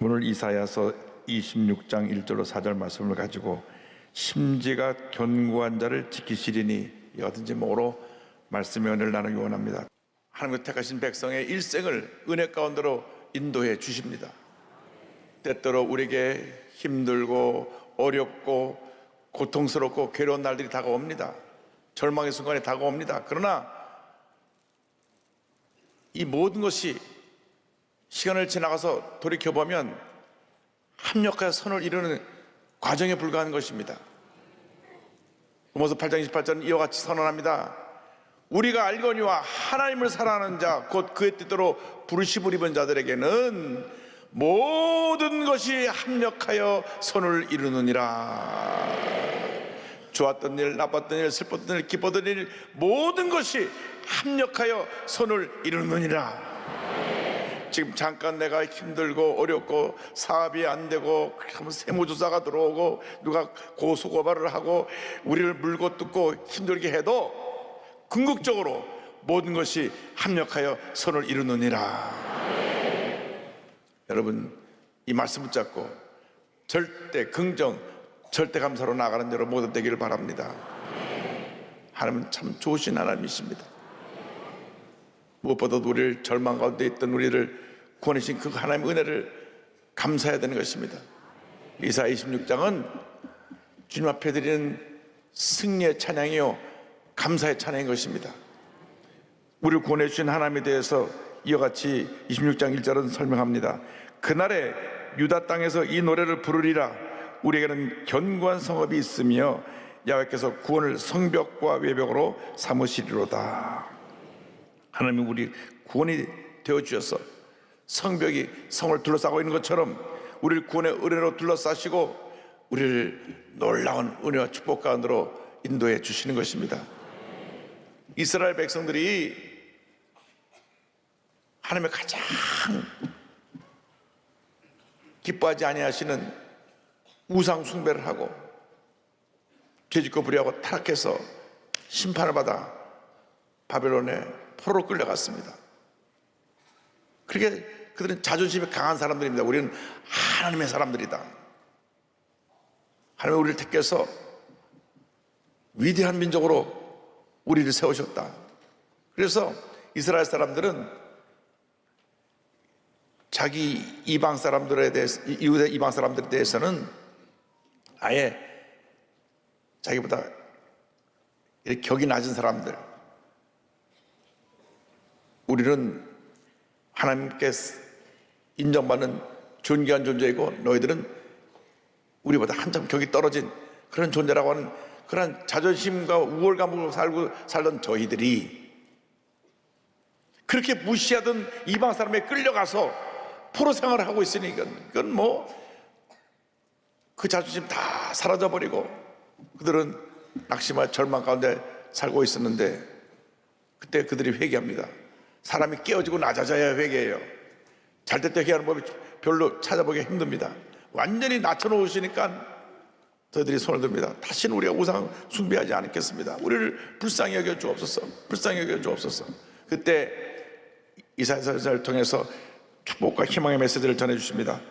오늘 이사야서 26장 1절로 4절 말씀을 가지고 심지가 견고한 자를 지키시리니 어든지 뭐로 말씀의 은혜를 나누기 원합니다. 하나님의 택하신 백성의 일생을 은혜 가운데로 인도해 주십니다. 때때로 우리에게 힘들고 어렵고 고통스럽고 괴로운 날들이 다가옵니다. 절망의 순간이 다가옵니다. 그러나 이 모든 것이 시간을 지나가서 돌이켜보면 합력하여 선을 이루는 과정에 불과한 것입니다. 로마서 8장 28절은 이와 같이 선언합니다. 우리가 알거니와 하나님을 사랑하는 자 곧 그의 뜻대로 부르심을 입은 자들에게는 모든 것이 합력하여 선을 이루느니라. 좋았던 일, 나빴던 일, 슬펐던 일, 기뻤던 일 모든 것이 합력하여 선을 이루느니라. 지금 잠깐 내가 힘들고 어렵고 사업이 안 되고 세무조사가 들어오고 누가 고소고발을 하고 우리를 물고 뜯고 힘들게 해도 궁극적으로 모든 것이 합력하여 선을 이루느니라. 여러분, 이 말씀 붙잡고 절대 긍정, 절대 감사로 나가는 여러분 모두 되기를 바랍니다. 하나님은 참 좋으신 하나님이십니다. 무엇보다도 우리를 절망 가운데 있던 우리를 구원하신 그 하나님의 은혜를 감사해야 되는 것입니다. 이사야 26장은 주님 앞에 드리는 승리의 찬양이요 감사의 찬양인 것입니다. 우리를 구원해 주신 하나님에 대해서 이와 같이 26장 1절은 설명합니다. 그날에 유다 땅에서 이 노래를 부르리라. 우리에게는 견고한 성읍이 있으며 야훼께서 구원을 성벽과 외벽으로 삼으시리로다. 하나님이 우리 구원이 되어 주셔서 성벽이 성을 둘러싸고 있는 것처럼 우리를 구원의 은혜로 둘러싸시고 우리를 놀라운 은혜와 축복 가운데로 인도해 주시는 것입니다. 이스라엘 백성들이 하나님의 가장 기뻐하지 아니하시는 우상 숭배를 하고 죄짓고 불의하고 타락해서 심판을 받아 바벨론에 포로로 끌려갔습니다. 그렇게 그들은 자존심이 강한 사람들입니다. 우리는 하나님의 사람들이다. 하나님은 우리를 택해서 위대한 민족으로 우리를 세우셨다. 그래서 이스라엘 사람들은 자기 이방 사람들에 대해서, 이웃 이방 사람들에 대해서는 아예 자기보다 격이 낮은 사람들, 우리는 하나님께 인정받는 존귀한 존재이고 너희들은 우리보다 한참 격이 떨어진 그런 존재라고 하는 그런 자존심과 우월감으로 살던 저희들이 그렇게 무시하던 이방 사람에 끌려가서 포로 생활을 하고 있으니 이건 뭐 그 자존심 다 사라져버리고 그들은 낙심과 절망 가운데 살고 있었는데 그때 그들이 회개합니다. 사람이 깨어지고 낮아져야 회개해요. 잘 때 회개하는 법이 별로 찾아보기 힘듭니다. 완전히 낮춰놓으시니까 저희들이 손을 듭니다. 다시는 우리가 우상 숭배하지 않겠습니다. 우리를 불쌍히 여겨 주옵소서. 불쌍히 여겨 주옵소서. 그때 이사야서를 통해서 축복과 희망의 메시지를 전해주십니다.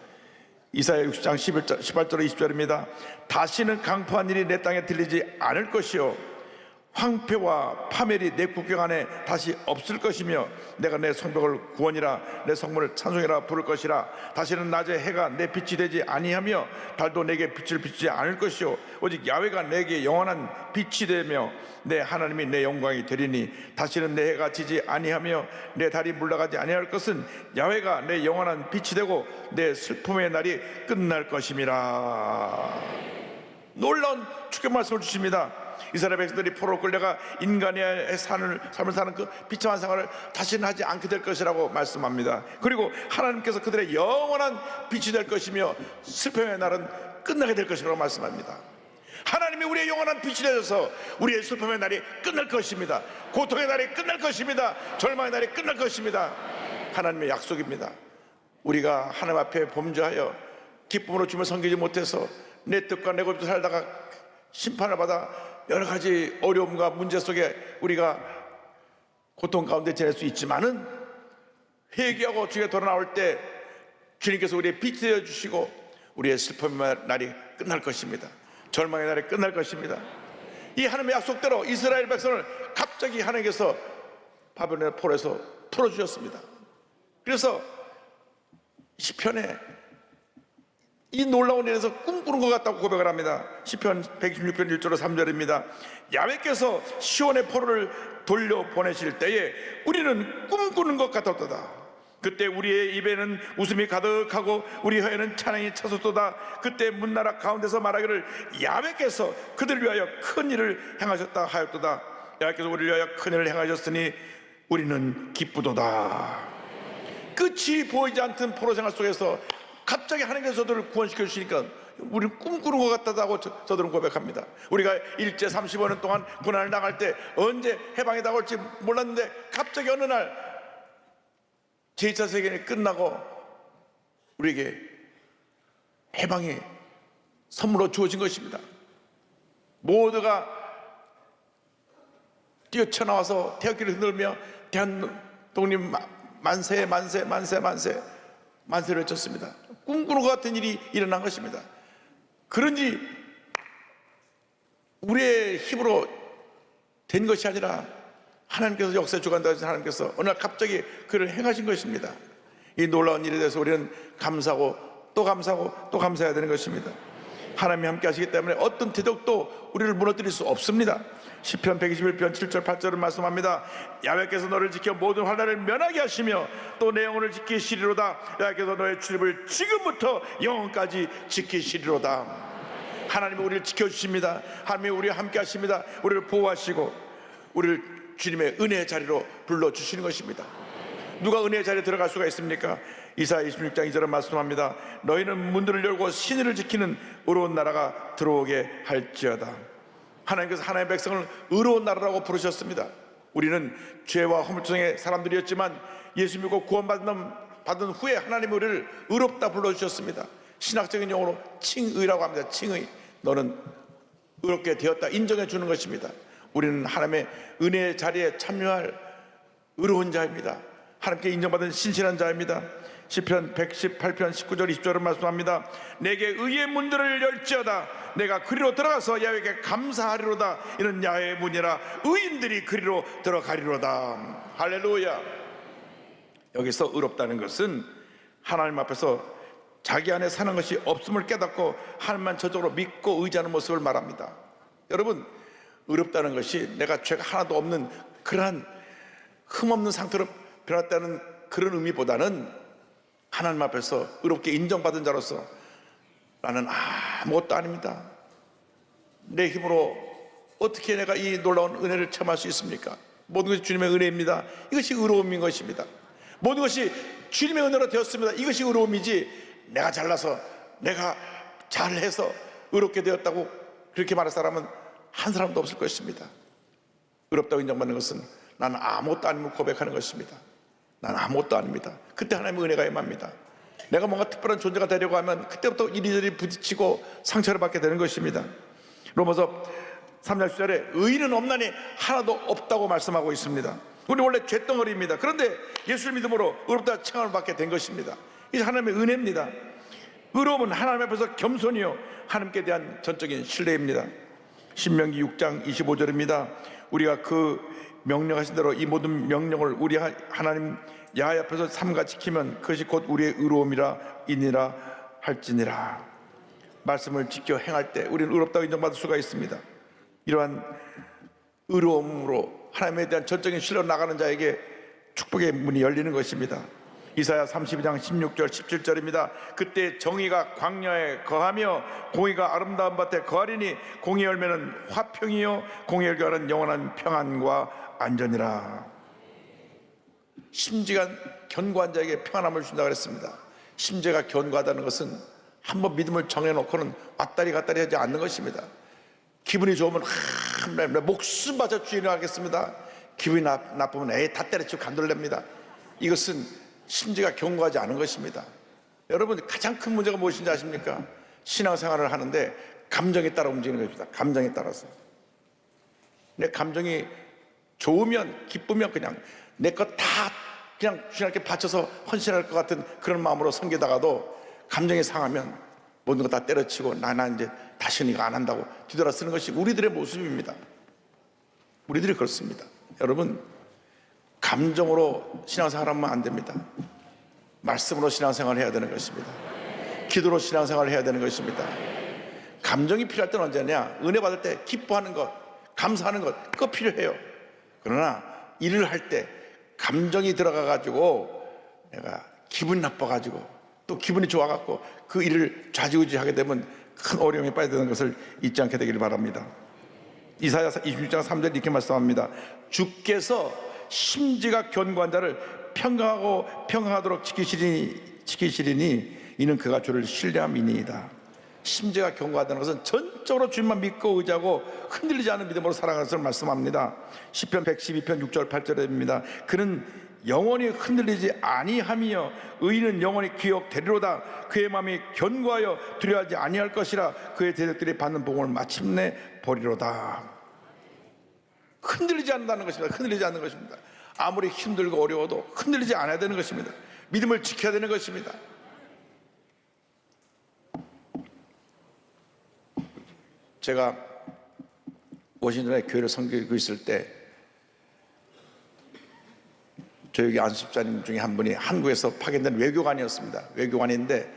이사야 60장 18절 20절입니다. 다시는 강포한 일이 내 땅에 들리지 않을 것이요 황폐와 파멸이 내 국경 안에 다시 없을 것이며 내가 내 성벽을 구원이라 내 성문을 찬송이라 부를 것이라. 다시는 낮에 해가 내 빛이 되지 아니하며 달도 내게 빛을 비추지 않을 것이요 오직 야훼가 내게 영원한 빛이 되며 내 하나님이 내 영광이 되리니. 다시는 내 해가 지지 아니하며 내 달이 물러가지 아니할 것은 야훼가 내 영원한 빛이 되고 내 슬픔의 날이 끝날 것임이라. 놀라운 축복 말씀을 주십니다. 이스라엘 백성들이 포로로 끌려가 인간의 삶을 사는 그 비참한 생활을 다시는 하지 않게 될 것이라고 말씀합니다. 그리고 하나님께서 그들의 영원한 빛이 될 것이며 슬픔의 날은 끝나게 될 것이라고 말씀합니다. 하나님이 우리의 영원한 빛이 되셔서 우리의 슬픔의 날이 끝날 것입니다. 고통의 날이 끝날 것입니다. 절망의 날이 끝날 것입니다. 하나님의 약속입니다. 우리가 하나님 앞에 범죄하여 기쁨으로 주님을 섬기지 못해서 내 뜻과 내 것대로 살다가 심판을 받아 여러 가지 어려움과 문제 속에 우리가 고통 가운데 지낼 수 있지만은 회개하고 주께 돌아 나올 때 주님께서 우리의 빛이 되어 주시고 우리의 슬픔의 날이 끝날 것입니다. 절망의 날이 끝날 것입니다. 이 하나님의 약속대로 이스라엘 백성을 갑자기 하나님께서 바벨론의 포로에서 풀어주셨습니다. 그래서 시편에 이 놀라운 일에서 꿈꾸는 것 같다고 고백을 합니다. 시편 126편 1절로 3절입니다. 야훼께서 시온의 포로를 돌려보내실 때에 우리는 꿈꾸는 것 같았도다. 그때 우리의 입에는 웃음이 가득하고 우리 혀에는 찬양이 차솟도다. 그때 문나라 가운데서 말하기를 야훼께서 그들을 위하여 큰 일을 행하셨다 하였도다. 야훼께서 우리를 위하여 큰 일을 행하셨으니 우리는 기쁘도다. 끝이 보이지 않던 포로 생활 속에서 갑자기 하나님께서 저들을 구원시켜 주시니까 우리는 꿈꾸는 것 같다고 저들은 고백합니다. 우리가 일제 35년 동안 고난을 당할 때 언제 해방이 다가올지 몰랐는데 갑자기 어느 날 제2차 세계대전이 끝나고 우리에게 해방이 선물로 주어진 것입니다. 모두가 뛰어쳐나와서 태극기를 흔들며 대한독립 만세 만세 만세 만세 만세를 외쳤습니다. 꿈꾸는 것 같은 일이 일어난 것입니다. 그런 일이 우리의 힘으로 된 것이 아니라 하나님께서 역사에 주관다 하신 하나님께서 어느 날 갑자기 그를 행하신 것입니다. 이 놀라운 일에 대해서 우리는 감사하고 또 감사하고 또 감사해야 되는 것입니다. 하나님이 함께 하시기 때문에 어떤 대적도 우리를 무너뜨릴 수 없습니다. 시편 121편 7절 8절을 말씀합니다. 야훼께서 너를 지켜 모든 환난을 면하게 하시며 또 내 영혼을 지키시리로다. 야훼께서 너의 출입을 지금부터 영원까지 지키시리로다. 하나님이 우리를 지켜주십니다. 하나님이 우리와 함께 하십니다. 우리를 보호하시고 우리를 주님의 은혜의 자리로 불러주시는 것입니다. 누가 은혜의 자리에 들어갈 수가 있습니까? 이사야 26장 2절은 말씀합니다. 너희는 문들을 열고 신의를 지키는 의로운 나라가 들어오게 할지어다. 하나님께서 하나님의 백성을 의로운 나라라고 부르셨습니다. 우리는 죄와 허물투성의 사람들이었지만 예수 믿고 구원받은 후에 하나님이 우리를 의롭다 불러주셨습니다. 신학적인 용어로 칭의라고 합니다. 칭의. 너는 의롭게 되었다 인정해 주는 것입니다. 우리는 하나님의 은혜의 자리에 참여할 의로운 자입니다. 하나님께 인정받은 신실한 자입니다. 시편 118편 19절 20절을 말씀합니다. 내게 의의 문들을 열지어다. 내가 그리로 들어가서 야훼에게 감사하리로다. 이는 야훼의 문이라 의인들이 그리로 들어가리로다. 할렐루야. 여기서 의롭다는 것은 하나님 앞에서 자기 안에 사는 것이 없음을 깨닫고 하나님만 저적으로 믿고 의지하는 모습을 말합니다. 여러분, 의롭다는 것이 내가 죄가 하나도 없는 그러한 흠없는 상태로 변했다는 그런 의미보다는 하나님 앞에서 의롭게 인정받은 자로서 나는 아무것도 아닙니다. 내 힘으로 어떻게 내가 이 놀라운 은혜를 체험할 수 있습니까? 모든 것이 주님의 은혜입니다. 이것이 의로움인 것입니다. 모든 것이 주님의 은혜로 되었습니다. 이것이 의로움이지 내가 잘나서 내가 잘해서 의롭게 되었다고 그렇게 말할 사람은 한 사람도 없을 것입니다. 의롭다고 인정받는 것은 나는 아무것도 아님을 고백하는 것입니다. 나는 아무것도 아닙니다. 그때 하나님의 은혜가 임합니다. 내가 뭔가 특별한 존재가 되려고 하면 그때부터 이리저리 부딪히고 상처를 받게 되는 것입니다. 로마서 3장 10절에 의인은 없나니 하나도 없다고 말씀하고 있습니다. 우리 원래 죄덩어리입니다. 그런데 예수를 믿음으로 의롭다 칭함을 받게 된 것입니다. 이게 하나님의 은혜입니다. 의로움은 하나님 앞에서 겸손이요 하나님께 대한 전적인 신뢰입니다. 신명기 6장 25절입니다. 우리가 그 명령하신 대로 이 모든 명령을 우리 하나님 야훼 앞에서 삼가 지키면 그것이 곧 우리의 의로움이라 이니라 할지니라. 말씀을 지켜 행할 때 우리는 의롭다고 인정받을 수가 있습니다. 이러한 의로움으로 하나님에 대한 전적인 신뢰로 나가는 자에게 축복의 문이 열리는 것입니다. 이사야 32장 16절 17절입니다. 그때 정의가 광야에 거하며 공의가 아름다운 밭에 거하리니 공의 열매는 화평이요 공의 결과는 영원한 평안과 안전이라. 심지가 견고한 자에게 평안함을 준다고 그랬습니다. 심지가 견고하다는 것은 한번 믿음을 정해놓고는 왔다리 갔다리 하지 않는 것입니다. 기분이 좋으면 목숨 바쳐 주인을 하겠습니다. 기분이 나쁘면 다 때려치고 간돌랍니다. 이것은 심지가 견고하지 않은 것입니다. 여러분, 가장 큰 문제가 무엇인지 아십니까? 신앙생활을 하는데 감정에 따라 움직이는 것입니다. 감정에 따라서. 내 감정이 좋으면 기쁘면 그냥 내 것 다 그냥 주님께 바쳐서 헌신할 것 같은 그런 마음으로 섬기다가도 감정이 상하면 모든 거 다 때려치고 나 이제 다시는 이거 안 한다고 뒤돌아 쓰는 것이 우리들의 모습입니다. 우리들이 그렇습니다. 여러분, 감정으로 신앙생활하면 안 됩니다. 말씀으로 신앙생활을 해야 되는 것입니다. 기도로 신앙생활을 해야 되는 것입니다. 감정이 필요할 때는 언제냐? 은혜 받을 때 기뻐하는 것, 감사하는 것, 그거 필요해요. 그러나 일을 할 때 감정이 들어가가지고 내가 기분이 나빠가지고 또 기분이 좋아갖고 그 일을 좌지우지하게 되면 큰 어려움에 빠지게 되는 것을 잊지 않게 되기를 바랍니다. 이사야 26장 3절 이렇게 말씀합니다. 주께서 심지가 견고한 자를 평강하도록 지키시리니 이는 그가 주를 신뢰함이니이다. 심지가 견고하다는 것은 전적으로 주님만 믿고 의지하고 흔들리지 않는 믿음으로 살아가는 것을 말씀합니다. 시편 112편 6절 8절입니다. 그는 영원히 흔들리지 아니하며 의인은 영원히 기억되리로다. 그의 마음이 견고하여 두려워하지 아니할 것이라. 그의 대적들이 받는 복을 마침내 보리로다. 흔들리지 않는다는 것입니다. 흔들리지 않는 것입니다. 아무리 힘들고 어려워도 흔들리지 않아야 되는 것입니다. 믿음을 지켜야 되는 것입니다. 제가 워싱턴에 교회를 섬기고 있을 때 저희 안수집사님 중에 한 분이 한국에서 파견된 외교관이었습니다. 외교관인데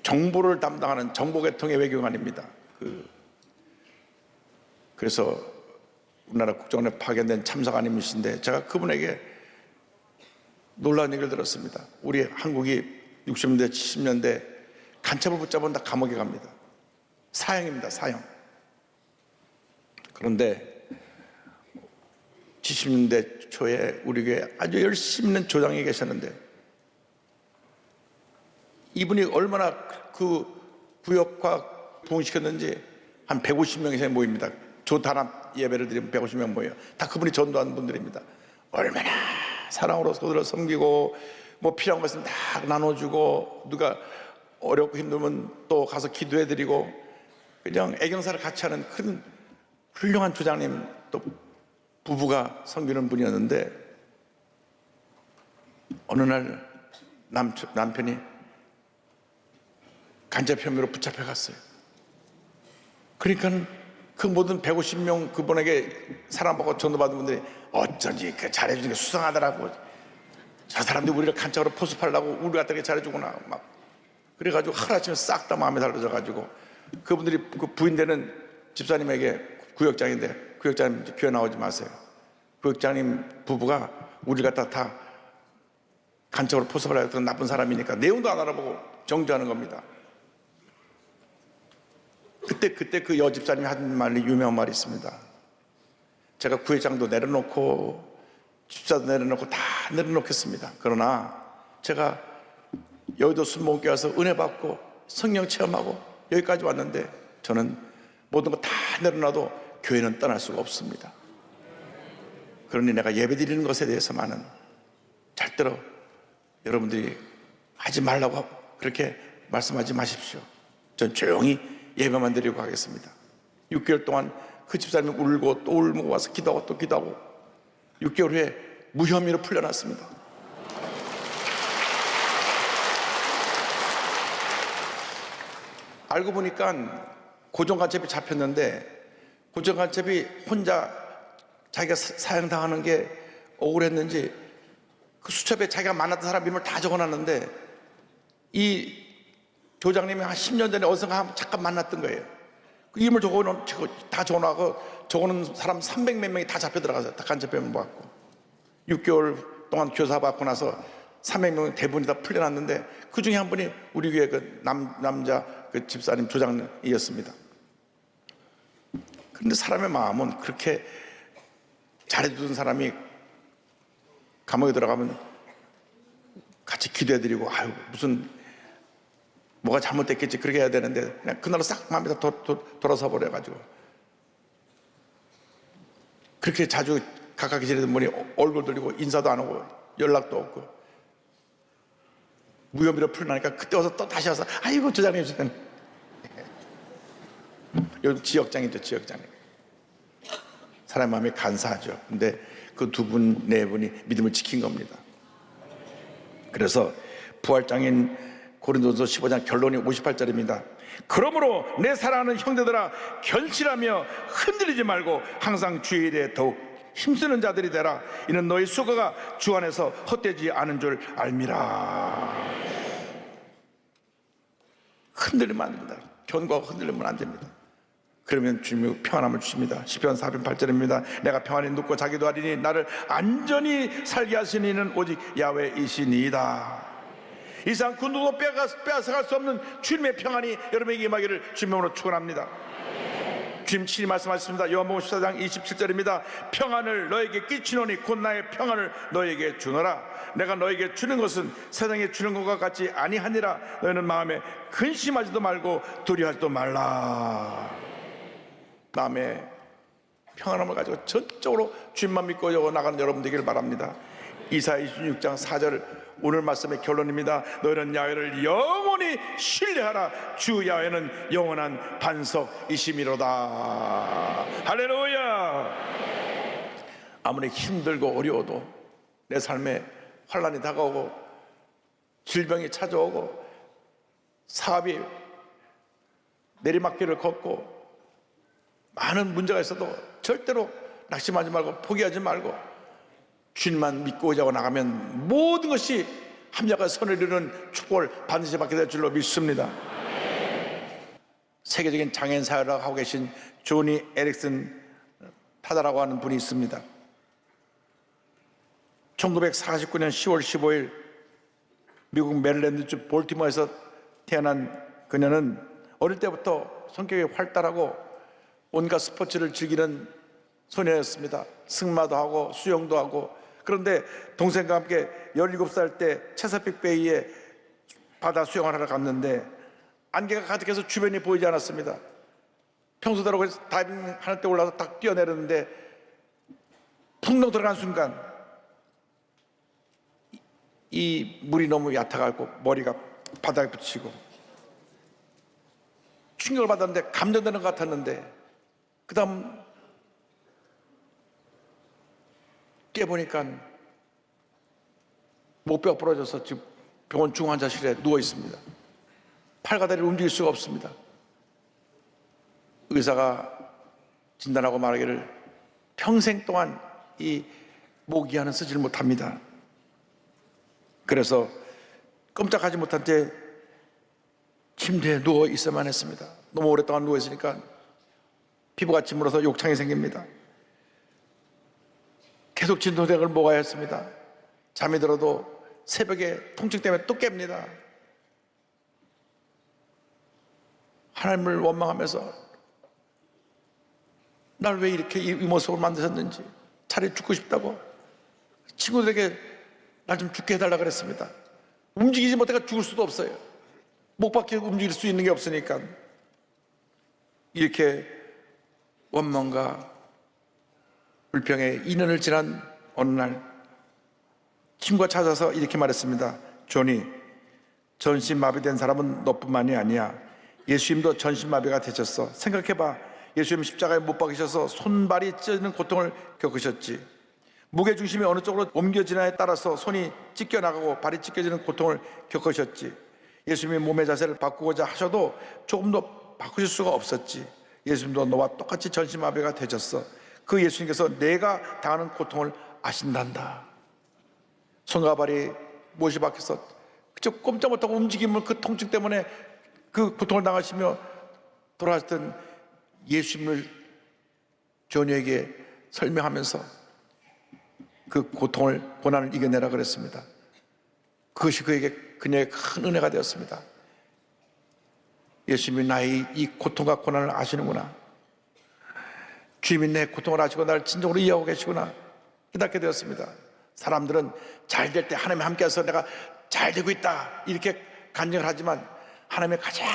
정보를 담당하는 정보계통의 외교관입니다. 그래서 우리나라 국정원에 파견된 참사관님이신데 제가 그분에게 놀라운 얘기를 들었습니다. 우리 한국이 60년대 70년대 간첩을 붙잡은다 감옥에 갑니다. 사형입니다. 사형. 그런데 70년대 초에 우리 교회에 아주 열심히 있는 조장이 계셨는데 이분이 얼마나 그 구역과 부흥시켰는지 한 150명 이상이 모입니다. 조단합 예배를 드리면 150명 모여요. 다 그분이 전도한 분들입니다. 얼마나 사랑으로 서로를 섬기고 뭐 필요한 것은 다 나눠주고 누가 어렵고 힘들면 또 가서 기도해드리고 그냥 애경사를 같이 하는 큰 훌륭한 조장님 또 부부가 섬기는 분이었는데 어느 날 남편이 간첩 혐의로 붙잡혀 갔어요. 그러니까 그 모든 150명 그분에게 사랑받고 전도받은 분들이 어쩐지 잘해주는 게 수상하더라고. 저 사람들이 우리를 간첩으로 포섭하려고 우리 갖다가 잘해주구나 막 그래가지고 하루아침에 싹 다 마음에 달라져가지고 그분들이 그 부인되는 집사님에게 구역장인데 구역장님 교회 나오지 마세요. 구역장님 부부가 우리 갖다 다 간첩으로 포섭을 하였던 나쁜 사람이니까 내용도 안 알아보고 정죄하는 겁니다. 그때 그 여집사님이 한 말이 유명한 말이 있습니다. 제가 구회장도 내려놓고 집사도 내려놓고 다 내려놓겠습니다. 그러나 제가 여의도 순복음교회 와서 은혜 받고 성령 체험하고 여기까지 왔는데 저는 모든 거 다 내려놔도 교회는 떠날 수가 없습니다. 그러니 내가 예배드리는 것에 대해서만은 절대로 여러분들이 하지 말라고 그렇게 말씀하지 마십시오. 전 조용히 예배만 드리고 가겠습니다. 6개월 동안 그 집사님이 울고 또 울고 와서 기도하고 또 기도하고 6개월 후에 무혐의로 풀려났습니다. 알고 보니까 고정간첩이 잡혔는데 고정간첩이 혼자 자기가 사형당하는 게 억울했는지 그 수첩에 자기가 만났던 사람 이름을 다 적어놨는데 이 조장님이 한 10년 전에 어디선가 잠깐 만났던 거예요. 그 이름을 다 적어놓고 적어놓은 사람 300몇 명이 다 잡혀 들어가서 다 간첩병 받고 6개월 동안 교사받고 나서 300명은 대부분이 다 풀려났는데 그 중에 한 분이 우리 교회 그 남자 그 집사님 조장이었습니다. 그런데 사람의 마음은 그렇게 잘해주던 사람이 감옥에 들어가면 같이 기도해드리고 아유 무슨 뭐가 잘못됐겠지 그렇게 해야 되는데 그냥 그날로 싹 마음이 다 돌아서 버려가지고 그렇게 자주 가깝게 지내던 분이 얼굴 돌리고 인사도 안 하고 연락도 없고 무혐의로 풀려나니까 그때 와서 또 다시 와서 아이고 조장님 요즘 지역장이죠. 지역장님 사람 마음이 간사하죠. 근데 그 두 분, 네 분이 믿음을 지킨 겁니다. 그래서 부활장인 고린도서 15장 결론이 58절입니다. 그러므로 내 사랑하는 형제들아, 견실하며 흔들리지 말고 항상 주의 일에 더욱 힘쓰는 자들이 되라. 이는 너희 수고가 주 안에서 헛되지 않은 줄 알미라. 흔들리면 안 됩니다. 견고하고 흔들리면 안 됩니다. 그러면 주님이 평안함을 주십니다. 시편 408절입니다. 내가 평안히 눕고 자기도 하리니 나를 안전히 살게 하시는 이는 오직 야훼이시니이다. 이상 그 누구도 빼앗아갈 수 없는 주님의 평안이 여러분에게 임하기를 주님으로 축원합니다. 주님 친히 말씀하셨습니다. 요한복음 14장 27절입니다. 평안을 너에게 끼치노니 곧 나의 평안을 너에게 주노라. 내가 너에게 주는 것은 세상에 주는 것과 같이 아니하니라. 너희는 마음에 근심하지도 말고 두려워하지도 말라. 마음에 평안함을 가지고 전적으로 주님만 믿고 나가는 여러분 되기를 바랍니다. 이사야 26장 4절 오늘 말씀의 결론입니다. 너희는 야훼를 영원히 신뢰하라. 주 야훼는 영원한 반석이심이로다. 할렐루야. 아무리 힘들고 어려워도 내 삶에 환난이 다가오고 질병이 찾아오고 사업이 내리막길을 걷고 많은 문제가 있어도 절대로 낙심하지 말고 포기하지 말고 주님만 믿고 오자고 나가면 모든 것이 합력과 선을 이루는 축복을 반드시 받게 될 줄로 믿습니다. 세계적인 장애인 사회를 하고 계신 조니 에릭슨 타다라고 하는 분이 있습니다. 1949년 10월 15일 미국 메릴랜드주 볼티모어에서 태어난 그녀는 어릴 때부터 성격이 활달하고 온갖 스포츠를 즐기는 소녀였습니다. 승마도 하고 수영도 하고. 그런데 동생과 함께 17살 때 체사픽 베이에 바다 수영을 하러 갔는데 안개가 가득해서 주변이 보이지 않았습니다. 평소대로 다이빙 하는 때 올라서 딱 뛰어내렸는데 풍덩 들어간 순간 이 물이 너무 얕아가지고 머리가 바닥에 붙이고 충격을 받았는데 감전되는 것 같았는데 그 다음 깨보니까 목뼈가 부러져서 지금 병원 중환자실에 누워 있습니다. 팔과 다리를 움직일 수가 없습니다. 의사가 진단하고 말하기를 평생 동안 이 모기한은 쓰질 못합니다. 그래서 꼼짝하지 못한 채 침대에 누워 있어만 했습니다. 너무 오랫동안 누워 있으니까 피부가 짓물어서 욕창이 생깁니다. 계속 진통제를 먹어야 했습니다. 잠이 들어도 새벽에 통증 때문에 또 깹니다. 하나님을 원망하면서 날 왜 이렇게 이 모습으로 만드셨는지, 차라리 죽고 싶다고 친구들에게 날 좀 죽게 해달라 그랬습니다. 움직이지 못해가 죽을 수도 없어요. 목 박혀 움직일 수 있는 게 없으니까. 이렇게 원망과 불평에 2년을 지난 어느 날 친구가 찾아서 이렇게 말했습니다. 조니, 전신마비된 사람은 너뿐만이 아니야. 예수님도 전신마비가 되셨어. 생각해봐. 예수님 십자가에 못 박히셔서 손발이 찢어지는 고통을 겪으셨지. 무게중심이 어느 쪽으로 옮겨지냐에 따라서 손이 찢겨나가고 발이 찢겨지는 고통을 겪으셨지. 예수님이 몸의 자세를 바꾸고자 하셔도 조금도 바꾸실 수가 없었지. 예수님도 너와 똑같이 전신마비가 되셨어. 그 예수님께서 내가 당하는 고통을 아신단다. 손과 발이 못이 박혀서 그저 꼼짝 못하고 움직이면 그 통증 때문에 그 고통을 당하시며 돌아가셨던 예수님을 조니에게 설명하면서 그 고통을, 고난을 이겨내라 그랬습니다. 그것이 그녀의 큰 은혜가 되었습니다. 예수님이 나의 이 고통과 고난을 아시는구나. 주님이 내 고통을 아시고 나를 진정으로 이해하고 계시구나 깨닫게 되었습니다. 사람들은 잘 될 때 하나님이 함께해서 내가 잘 되고 있다 이렇게 간증을 하지만 하나님이 가장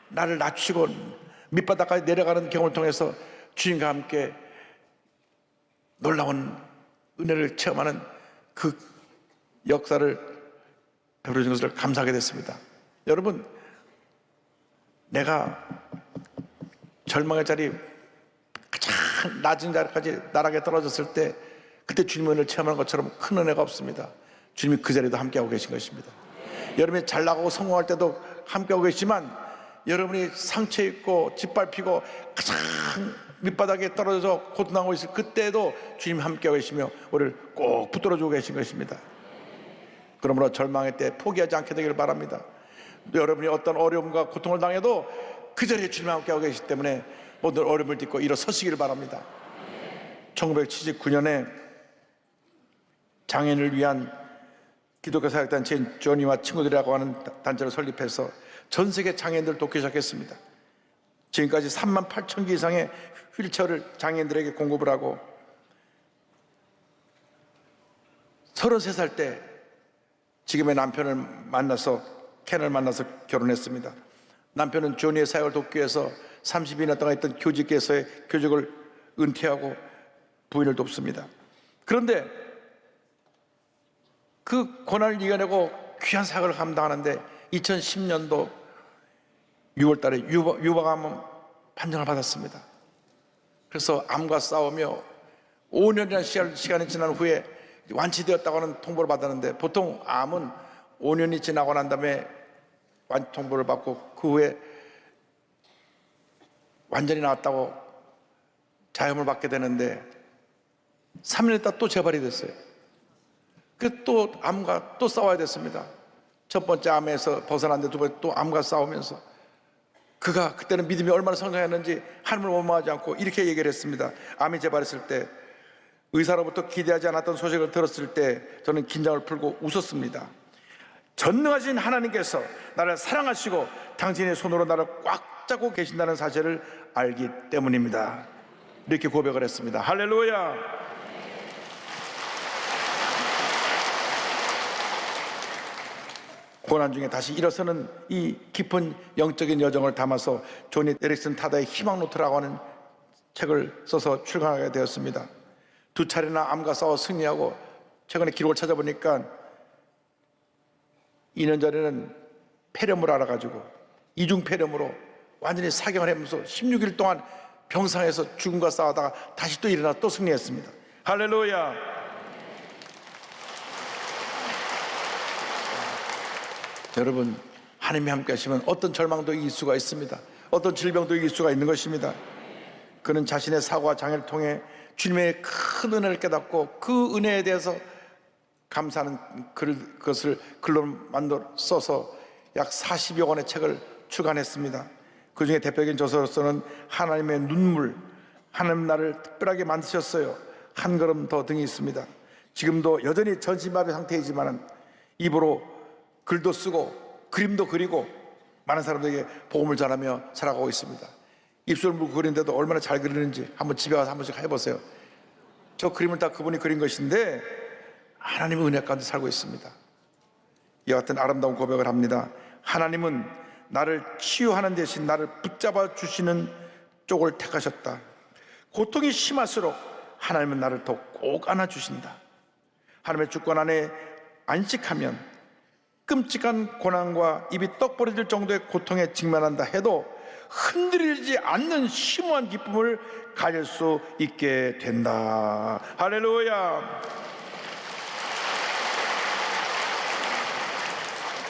나를 낮추고 밑바닥까지 내려가는 경험을 통해서 주님과 함께 놀라운 은혜를 체험하는 그 역사를 베풀어준 것을 감사하게 됐습니다. 여러분, 내가 절망의 자리 가장 낮은 자리까지 나락에 떨어졌을 때 그때 주님의 은혜를 체험하는 것처럼 큰 은혜가 없습니다. 주님이 그 자리에도 함께하고 계신 것입니다. 여러분이 잘 나가고 성공할 때도 함께하고 계시지만, 여러분이 상처 입고 짓밟히고 가장 밑바닥에 떨어져서 고통하고 있을 그때도 주님 함께하고 계시며 우리를 꼭 붙들어주고 계신 것입니다. 그러므로 절망의 때 포기하지 않게 되기를 바랍니다. 여러분이 어떤 어려움과 고통을 당해도 그 자리에 주님 함께하고 계시기 때문에 모든 어려움을 딛고 일어서시기를 바랍니다. 1979년에 장애인을 위한 기독교 사역단체인 조니와 친구들이라고 하는 단체를 설립해서 전 세계 장애인들을 돕기 시작했습니다. 지금까지 38,000개 이상의 휠체어를 장애인들에게 공급을 하고, 33살 때 지금의 남편을 만나서, 켄을 만나서 결혼했습니다. 남편은 조니의 사역을 돕기 위해서 32년 동안 했던 교직에서의 교직을 은퇴하고 부인을 돕습니다. 그런데 그 고난을 이겨내고 귀한 사역을 감당하는데 2010년도 6월 달에 유방암 판정을 받았습니다. 그래서 암과 싸우며 5년이라는 시간이 지난 후에 완치되었다고 하는 통보를 받았는데, 보통 암은 5년이 지나고 난 다음에 완치 통보를 받고 그 후에 완전히 나았다고 자염을 받게 되는데, 3년 있다 또 재발이 됐어요. 그 또 암과 또 싸워야 됐습니다. 첫 번째 암에서 벗어났는데 두 번째 또 암과 싸우면서, 그가 그때는 믿음이 얼마나 성장했는지 하나님을 원망하지 않고 이렇게 얘기를 했습니다. 암이 재발했을 때, 의사로부터 기대하지 않았던 소식을 들었을 때 저는 긴장을 풀고 웃었습니다. 전능하신 하나님께서 나를 사랑하시고 당신의 손으로 나를 꽉 잡고 계신다는 사실을 알기 때문입니다. 이렇게 고백을 했습니다. 할렐루야. 고난 중에 다시 일어서는 이 깊은 영적인 여정을 담아서 조니 에릭슨 타다의 희망 노트라고 하는 책을 써서 출간하게 되었습니다. 2차례나 암과 싸워 승리하고, 최근에 기록을 찾아보니까 2년 전에는 폐렴을 알아가지고 이중 폐렴으로 완전히 사경을 하면서 16일 동안 병상에서 죽음과 싸우다가 다시 또 일어나 또 승리했습니다. 할렐루야. 여러분, 하나님이 함께 하시면 어떤 절망도 이길 수가 있습니다. 어떤 질병도 이길 수가 있는 것입니다. 그는 자신의 사고와 장애를 통해 주님의 큰 은혜를 깨닫고 그 은혜에 대해서 감사하는 그것을 글로 만들어 써서 약 40여 권의 책을 출간했습니다. 그 중에 대표적인 저서로서는 하나님의 눈물, 하나님 나를 특별하게 만드셨어요, 한 걸음 더 등이 있습니다. 지금도 여전히 전신마비 상태이지만 입으로 글도 쓰고 그림도 그리고 많은 사람들에게 복음을 전하며 살아가고 있습니다. 입술 물고 그리는데도 얼마나 잘 그리는지 한번 집에 가서 한 번씩 해보세요. 저 그림을 다 그분이 그린 것인데 하나님의 은혜 가운데 살고 있습니다. 이와 같은 아름다운 고백을 합니다. 하나님은 나를 치유하는 대신 나를 붙잡아 주시는 쪽을 택하셨다. 고통이 심할수록 하나님은 나를 더 꼭 안아주신다. 하나님의 주권 안에 안식하면 끔찍한 고난과 입이 떡 벌어질 정도의 고통에 직면한다 해도 흔들리지 않는 심오한 기쁨을 가질 수 있게 된다. 할렐루야.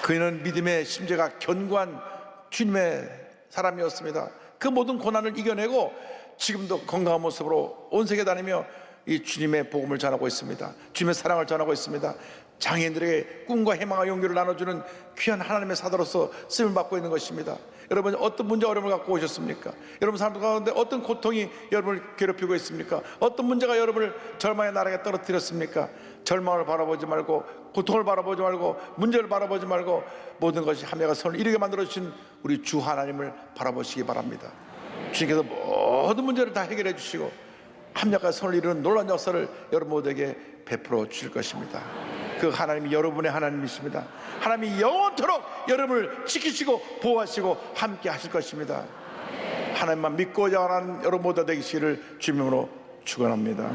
그는 믿음의 심재가 견고한 주님의 사람이었습니다. 그 모든 고난을 이겨내고 지금도 건강한 모습으로 온 세계 다니며 이 주님의 복음을 전하고 있습니다. 주님의 사랑을 전하고 있습니다. 장애인들에게 꿈과 희망과 용기를 나눠주는 귀한 하나님의 사도로서 쓰임을 받고 있는 것입니다. 여러분, 어떤 문제 어려움을 갖고 오셨습니까? 여러분 삶 가운데 어떤 고통이 여러분을 괴롭히고 있습니까? 어떤 문제가 여러분을 절망의 나락에 떨어뜨렸습니까? 절망을 바라보지 말고, 고통을 바라보지 말고, 문제를 바라보지 말고 모든 것이 하나가 선을 이루게 만들어주신 우리 주 하나님을 바라보시기 바랍니다. 주님께서 모든 문제를 다 해결해 주시고 합력과 선을 이루는 놀라운 역사를 여러분 모두에게 베풀어 주실 것입니다. 그 하나님이 여러분의 하나님이십니다. 하나님이 영원토록 여러분을 지키시고 보호하시고 함께 하실 것입니다. 하나님만 믿고 자라는 여러분 모두 되시기를 주님으로 축원합니다.